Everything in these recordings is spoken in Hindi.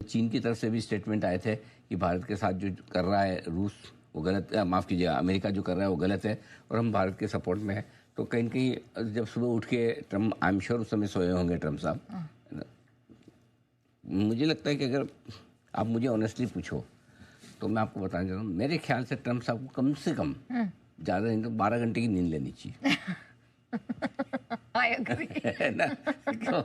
चीन की तरफ से भी स्टेटमेंट आए थे कि भारत के साथ जो कर रहा है रूस वो गलत, माफ़ कीजिए, अमेरिका जो कर रहा है वो गलत है और हम भारत के सपोर्ट में हैं। तो कहीं न कहीं जब सुबह उठ के ट्रम्प, आई एम श्योर उस समय सोए होंगे ट्रम्प साहब। मुझे लगता है कि अगर आप मुझे ऑनेस्टली पूछो तो मैं आपको बताना चाहता हूँ, मेरे ख्याल से ट्रम्प साहब को कम से कम ज़्यादा नहीं तो 12 घंटे की नींद लेनी चाहिए। I agree. है ना? क्यों?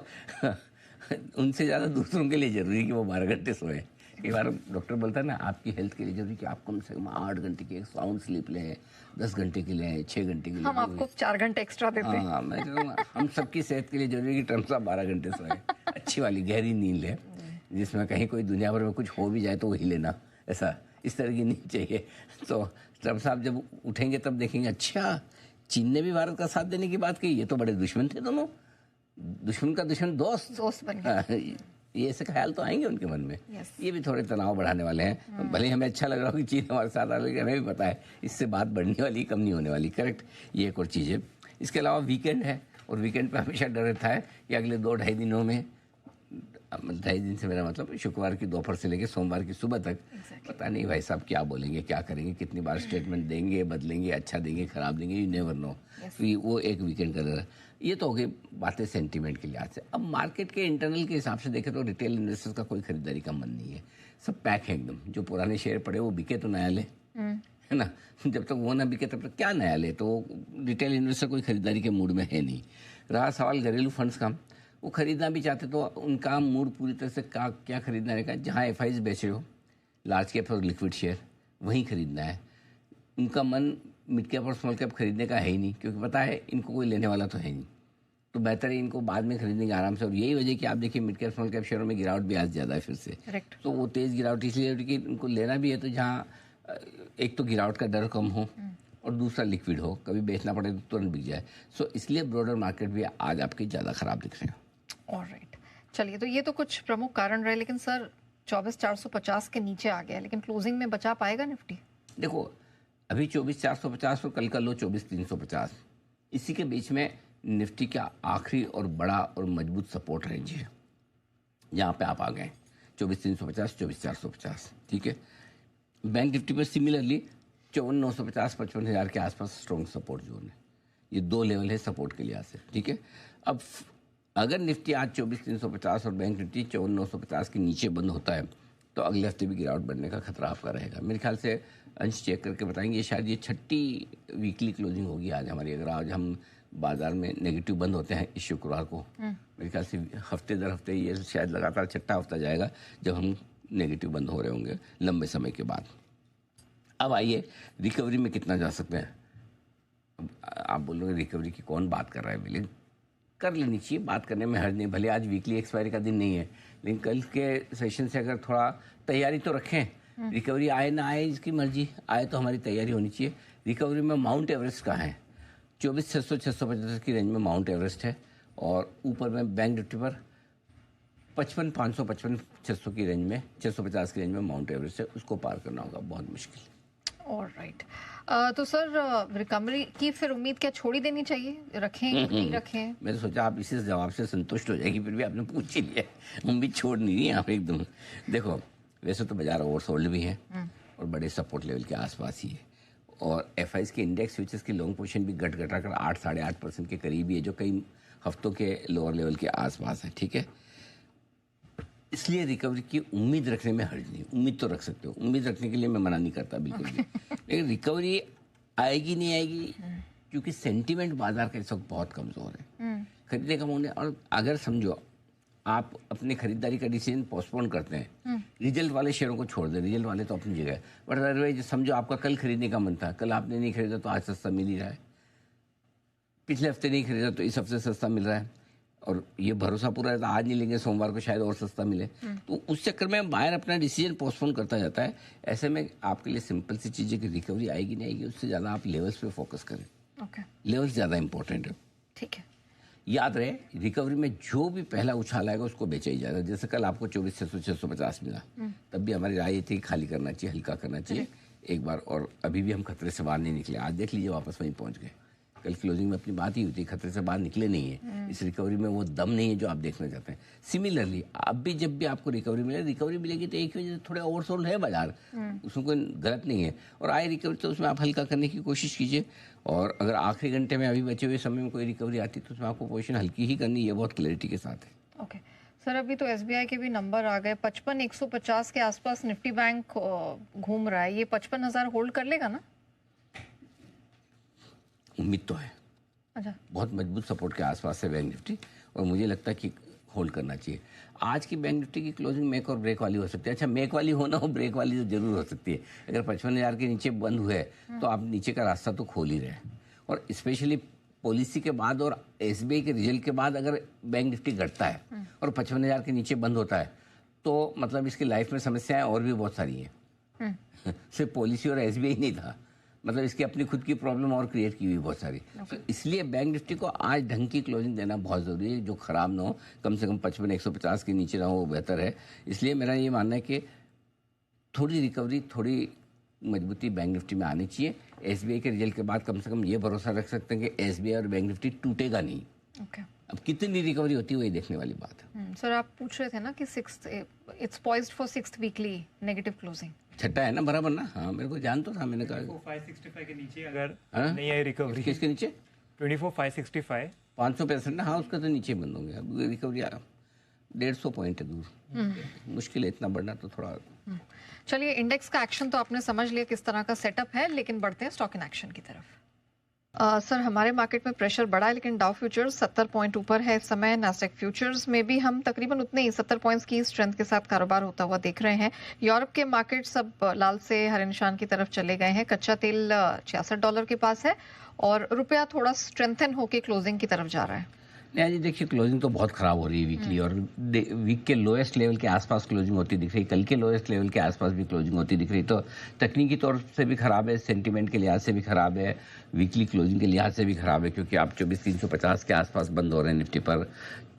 उनसे ज़्यादा दूसरों के लिए ज़रूरी है कि वो 12 घंटे सोए। कई बार डॉक्टर बोलता है ना, आपकी हेल्थ के लिए जरूरी कि आप कम से कम 8 घंटे की एक साउंड स्लीप लें, 10 घंटे की लें, 6 घंटे की लें। हम आपको 4 घंटे एक्स्ट्रा देते हैं। हाँ, मैं कहूँगा हम सबकी सेहत के लिए जरूरी है कि ट्रम्प साहब 12 घंटे सोए, अच्छी वाली गहरी नींद लें, जिसमें कहीं कोई दुनिया भर में कुछ हो भी जाए तो वही लेना, ऐसा इस तरह की नींद चाहिए। तो ट्रम्प साहब जब उठेंगे तब देखेंगे, अच्छा चीन ने भी भारत का साथ देने की बात कही, ये तो बड़े दुश्मन थे दोनों, दुश्मन का दुश्मन दोस्त बन गया। ये ऐसे ख्याल तो आएंगे उनके मन में। ये भी थोड़े तनाव बढ़ाने वाले हैं। भले ही हमें अच्छा लग रहा हो कि चीन हमारे साथ आ रहा है, लेकिन हमें भी पता है इससे बात बढ़ने वाली, कम नहीं होने वाली। करेक्ट, ये एक और चीज़ है। इसके अलावा वीकेंड है और वीकेंड पे हमेशा डर रहता है कि अगले 2-2.5 दिनों में, 2.5 दिन से मेरा मतलब शुक्रवार की दोपहर से लेकर सोमवार की सुबह तक, पता नहीं भाई साहब क्या बोलेंगे, क्या करेंगे, कितनी बार स्टेटमेंट देंगे, बदलेंगे, अच्छा देंगे, खराब देंगे, यू नेवर नो। वो एक वीकेंड का डर है। ये तो हो गई बातें सेंटीमेंट के लिहाज से। अब मार्केट के इंटरनल के हिसाब से देखें तो रिटेल इन्वेस्टर्स का कोई खरीदारी का मन नहीं है, सब पैक है एकदम। जो पुराने शेयर पड़े वो बिके तो नया ले, है ना? जब तक वो ना बिके तब तक क्या नया ले। तो रिटेल इन्वेस्टर कोई खरीदारी के मूड में है नहीं। रहा सवाल घरेलू फंड्स का, वो खरीदना भी चाहते तो उनका मूड पूरी तरह से क्या खरीदना रहेगा, जहाँ एफआईज बेचे हो, लार्ज कैप और लिक्विड शेयर, वहीं खरीदना है। उनका मन मिड कैप और स्मॉल कैप खरीदने का है ही नहीं, क्योंकि पता है इनको कोई लेने वाला तो है नहीं, तो बेहतर है इनको बाद में खरीदेंगे आराम से। और यही वजह कि आप देखिए मिड कैप स्मॉल कैप शेयरों में गिरावट भी आज ज़्यादा है फिर से। तो वो तेज़ गिरावट इसलिए कि इनको लेना भी है तो जहाँ एक तो गिरावट का डर कम हो और दूसरा लिक्विड हो, कभी बेचना पड़े तो तुरंत बिक जाए। सो इसलिए ब्रॉडर मार्केट भी आज आपके ज़्यादा ख़राब दिख रहे हैं। ऑलराइट, चलिए, तो ये तो कुछ प्रमुख कारण रहे, लेकिन सर 24,450 के नीचे आ गया, लेकिन क्लोजिंग में बचा पाएगा निफ्टी? देखो अभी 24,450 और कल का लो 24,350, इसी के बीच में निफ्टी का आखिरी और बड़ा और मजबूत सपोर्ट रेंज है, जहाँ पे आप आ गए 24,350, 24,450, ठीक है। बैंक निफ्टी पर सिमिलरली 54,950, 55,000 के आसपास स्ट्रॉन्ग सपोर्ट जोन है। ये दो लेवल है सपोर्ट के लिहाज से, ठीक है। अब अगर निफ्टी आज 24,350 और बैंक निफ्टी 54,950 के नीचे बंद होता है तो अगले हफ्ते भी गिरावट बढ़ने का खतरा आपका रहेगा। मेरे ख्याल से अंश चेक करके बताएंगे, शायद ये 6ठी वीकली क्लोजिंग होगी आज हमारी। अगर आज हम बाजार में नेगेटिव बंद होते हैं इस शुक्रवार को, मेरे ख्याल से हफ्ते दर हफ्ते ये शायद लगातार 6ठा हफ्ता जाएगा जब हम नेगेटिव बंद हो रहे होंगे लंबे समय के बाद। अब आइए रिकवरी में कितना जा सकते हैं। आप बोलोगे रिकवरी की कौन बात कर रहा है, बिलिंग कर लेनी चाहिए, बात करने में हर्ज नहीं। भले आज वीकली एक्सपायरी का दिन नहीं है, लेकिन कल के सेशन से अगर थोड़ा तैयारी तो रखें। रिकवरी आए ना आए इसकी मर्जी, आए तो हमारी तैयारी होनी चाहिए। रिकवरी में माउंट एवरेस्ट कहाँ है, 24,600 675 की रेंज में माउंट एवरेस्ट है, और ऊपर में बैंक निफ्टी पर 55,500 55,600 की रेंज में, 650 की रेंज में माउंट एवरेस्ट है, उसको पार करना होगा, बहुत मुश्किल। ऑलराइट, तो सर रिकवरी की फिर उम्मीद क्या छोड़ ही देनी चाहिए, रखें नहीं रखें? मैंने सोचा आप इसी जवाब से संतुष्ट हो जाएगी, फिर भी आपने पूछ ही लिया। उम्मीद छोड़ नहीं दी आप एकदम। देखो वैसे तो बाजार ओवरसोल्ड भी है और बड़े सपोर्ट लेवल के आसपास ही है, और एफआईज के इंडेक्स फ्यूचर्स की लॉन्ग पोजीशन भी घटा कर 8-8.5% के करीब ही है, जो कई हफ्तों के लोअर लेवल के आसपास है, ठीक है। इसलिए रिकवरी की उम्मीद रखने में हर्ज नहीं, उम्मीद तो रख सकते हो, उम्मीद रखने के लिए मैं मना नहीं करता बिल्कुल भी। लेकिन रिकवरी आएगी नहीं आएगी, क्योंकि सेंटीमेंट बाजार का इस वक्त बहुत कमज़ोर है, खरीदने का मूड है। और अगर समझो आप अपने खरीदारी का डिसीजन पोस्टपोन करते हैं, रिजल्ट वाले शेयरों को छोड़ दें, रिजल्ट वाले तो अपनी जगह है, बट अदरवाइज समझो आपका कल खरीदने का मन था, कल आपने नहीं खरीदा तो आज सस्ता मिल ही रहा है, पिछले हफ्ते नहीं खरीदा तो इस हफ्ते सस्ता मिल रहा है, और ये भरोसा पूरा रहता आज नहीं लेंगे सोमवार को शायद और सस्ता मिले, तो उस चक्कर में बायर अपना डिसीजन पोस्टपोन करता जाता है। ऐसे में आपके लिए सिंपल सी चीज़ है कि रिकवरी आएगी नहीं आएगी, उससे ज़्यादा आप लेवल्स पे फोकस करें। लेवल्स ज़्यादा इंपॉर्टेंट है, ठीक है। याद रहे रिकवरी में जो भी पहला उछाल आएगा उसको बेचा ही जाएगा। जैसे कल आपको 24,600 650 मिला, तब भी हमारी राय ये थी खाली करना चाहिए, हल्का करना चाहिए एक बार, और अभी भी हम खतरे से बाहर नहीं निकले। आज देख लीजिए वापस वहीं पहुंच गए, कल क्लोजिंग में अपनी बात ही होती है, खतरे से बाहर निकले नहीं है, इस रिकवरी में वो दम नहीं है जो आप देखना चाहते हैं। सिमिलरली अब भी जब भी आपको रिकवरी मिलेगी तो एक वजह से थोड़ा ओवरसोल्ड है बाजार, उसमें कोई गलत नहीं है, और आए रिकवरी तो उसमें आप हल्का करने की कोशिश कीजिए, और अगर आखिरी घंटे में अभी बचे हुए समय में कोई रिकवरी आती तो उसमें आपको पोजीशन हल्की ही करनी है, बहुत क्लैरिटी के साथ है। ओके सर, अभी तो एसबीआई के भी नंबर आ गए, 55,150 के आसपास निफ्टी बैंक घूम रहा है, ये 55,000 होल्ड कर लेगा ना? उम्मीद तो है, अच्छा, बहुत मजबूत सपोर्ट के आसपास है बैंक निफ्टी, और मुझे लगता है कि होल्ड करना चाहिए। आज की बैंक निफ्टी की क्लोजिंग मेक और ब्रेक वाली हो सकती है। अच्छा, मेक वाली हो ना हो, ब्रेक वाली तो जरूर हो सकती है। अगर 55,000 के नीचे बंद हुए तो आप नीचे का रास्ता तो खोल ही रहे हैं, और स्पेशली पॉलिसी के बाद और एसबीआई के रिजल्ट के बाद अगर बैंक निफ्टी घटता है और 55,000 के नीचे बंद होता है तो मतलब इसकी लाइफ में समस्याएं और भी बहुत सारी हैं। सिर्फ पॉलिसी और एसबीआई नहीं था, मतलब इसकी अपनी खुद की प्रॉब्लम और क्रिएट की हुई बहुत सारी। तो इसलिए बैंक निफ्टी को आज ढंग की क्लोजिंग देना बहुत ज़रूरी है, जो ख़राब ना हो, कम से कम 55,150 के नीचे ना हो, वो बेहतर है। इसलिए मेरा ये मानना है कि थोड़ी रिकवरी, थोड़ी मजबूती बैंक निफ्टी में आनी चाहिए। एसबीआई के रिजल्ट के बाद कम से कम ये भरोसा रख सकते हैं कि एसबीआई और बैंक निफ्टी टूटेगा नहीं। ओके, अब कितनी रिकवरी होती है वही देखने वाली बात है। सर आप पूछ रहे थे ना कि it's poised for 6th weekly negative closing, छठा है ना, बराबर ना? हाँ, मेरे को जान तो था, मैंने कहा 565 के नीचे अगर हाँ? नहीं है रिकवरी, किसके नीचे? 24,565 500% ना, हाँ, उसका तो नीचे बंद होंगे। अब रिकवरी 150 पॉइंट है दूर, मुश्किल है इतना बढ़ना तो थोड़ा। चलिए, इंडेक्स का एक्शन तो आपने समझ लिया किस तरह का सेटअप है, लेकिन बढ़ते हैं स्टॉक इन एक्शन की तरफ। सर हमारे मार्केट में प्रेशर बढ़ा है, लेकिन डाउ फ्यूचर्स 70 पॉइंट ऊपर है इस समय। नास्डैक फ्यूचर्स में भी हम तकरीबन उतने ही 70 पॉइंट्स की स्ट्रेंथ के साथ कारोबार होता हुआ देख रहे हैं। यूरोप के मार्केट सब लाल से हरे निशान की तरफ चले गए हैं। कच्चा तेल $66 के पास है और रुपया थोड़ा स्ट्रेंथन होकर क्लोजिंग की तरफ जा रहा है। नहीं जी, देखिए क्लोजिंग तो बहुत खराब हो रही है वीकली, और वीक के लोएस्ट लेवल के आसपास क्लोजिंग होती दिख रही है, कल के लोएस्ट लेवल के आसपास भी क्लोजिंग होती दिख रही है। तो तकनीकी तौर से भी खराब है, सेंटीमेंट के लिहाज से भी खराब है, वीकली क्लोजिंग के लिहाज से भी खराब है, क्योंकि आप 24,350 के आसपास बंद हो रहे हैं निफ्टी पर,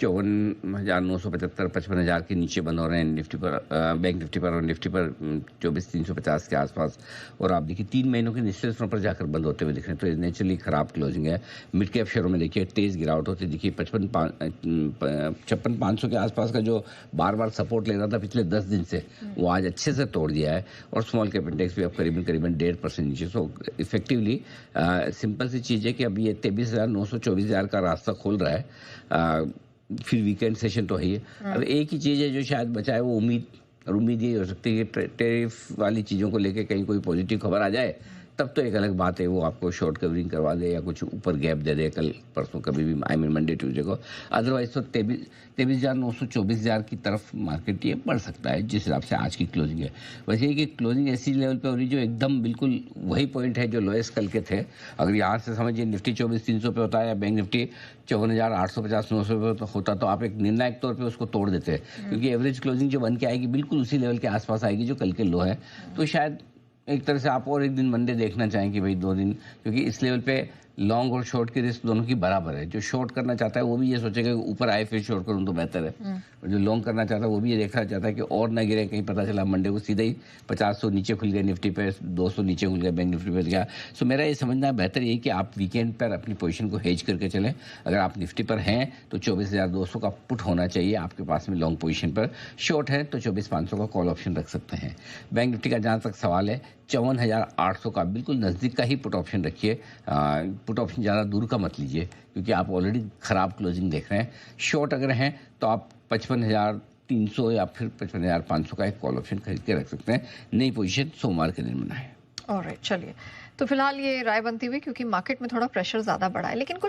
54,975, 55,000 के नीचे बंद हो रहे हैं निफ्टी पर, बैंक निफ्टी पर, और निफ्टी पर 24,350 के आसपास। और आप देखिए 3 महीनों के निचले स्तरों पर जाकर बंद होते हुए दिख रहे हैं, तो ये नेचुरली खराब क्लोजिंग है। मिड कैप शेयरों में देखिए तेज़ गिरावट होती दिखी, 56,500 के आसपास का जो बार बार सपोर्ट ले रहा था पिछले 10 दिन से, वो आज अच्छे से तोड़ दिया है, और स्मॉल कैप इंडेक्स भी अब करीबन 1.5% नीचे। सो इफेक्टिवली सिंपल सी चीज़ है कि अब ये 23,900 24,000 का रास्ता खोल रहा है। फिर वीकेंड सेशन तो है ही। अब एक ही चीज़ है जो शायद बचा है, वो उम्मीद, और उम्मीद ये हो सकती है कि टैरिफ वाली चीज़ों को लेकर कहीं कोई पॉजिटिव खबर आ जाए, तब तो एक अलग बात है, वो आपको शॉर्ट कवरिंग करवा दे या कुछ ऊपर गैप दे दे कल परसों कभी भी, आई मीन मंडे ट्यूजडे को। अदरवाइज तो 23,900 24,000 की तरफ मार्केट ये बढ़ सकता है जिस हिसाब से आज की क्लोजिंग है। वैसे ये कि क्लोजिंग ऐसी लेवल पे हो रही जो एकदम बिल्कुल वही पॉइंट है जो लोएस्ट कल के थे। अगर यहाँ से समझिए निफ्टी 24,300 पे होता है या बैंक निफ्टी 54,850 900 पे होता, तो आप एक निर्णायक तौर पर उसको तोड़ देते हैं, क्योंकि एवरेज क्लोजिंग जो बन के आएगी बिल्कुल उसी लेवल के आसपास आएगी जो कल के लो है। तो शायद एक तरह से आप और एक दिन मंडे देखना चाहें कि भाई 2 दिन, क्योंकि इस लेवल पे लॉन्ग और शॉर्ट की रिस्क दोनों की बराबर है। जो शॉर्ट करना चाहता है वो भी ये सोचेगा कि ऊपर आए फिर शॉर्ट करूं तो बेहतर है, और जो लॉन्ग करना चाहता है वो भी ये देखना चाहता है कि और ना गिरे, कहीं पता चला मंडे को सीधा ही 50 नीचे खुल गया निफ्टी पे, 200 नीचे खुल गया बैंक निफ्टी पे गया। सो मेरा ये समझना बेहतर यही कि आप वीकेंड पर अपनी पोजीशन को हेज करके चलें। अगर आप निफ्टी पर हैं तो 24,200 का पुट होना चाहिए आपके पास में लॉन्ग पोजीशन पर, शॉर्ट है तो 24,500 का कॉल ऑप्शन रख सकते हैं। बैंक निफ्टी का जहाँ तक सवाल है 54,800 का बिल्कुल नज़दीक का ही पुट ऑप्शन रखिए, पुट ऑप्शन ज़्यादा दूर का मत लीजिए, क्योंकि आप ऑलरेडी ख़राब क्लोजिंग देख रहे हैं। शॉर्ट अगर हैं तो आप 55,300 या फिर 55,500 का एक कॉल ऑप्शन खरीद के रख सकते हैं। नई पोजीशन सोमवार के दिन बनाएं। ऑलराइट, चलिए, तो फिलहाल ये राय बनती हुई, क्योंकि मार्केट में थोड़ा प्रेशर ज़्यादा बढ़ा है, लेकिन कुछ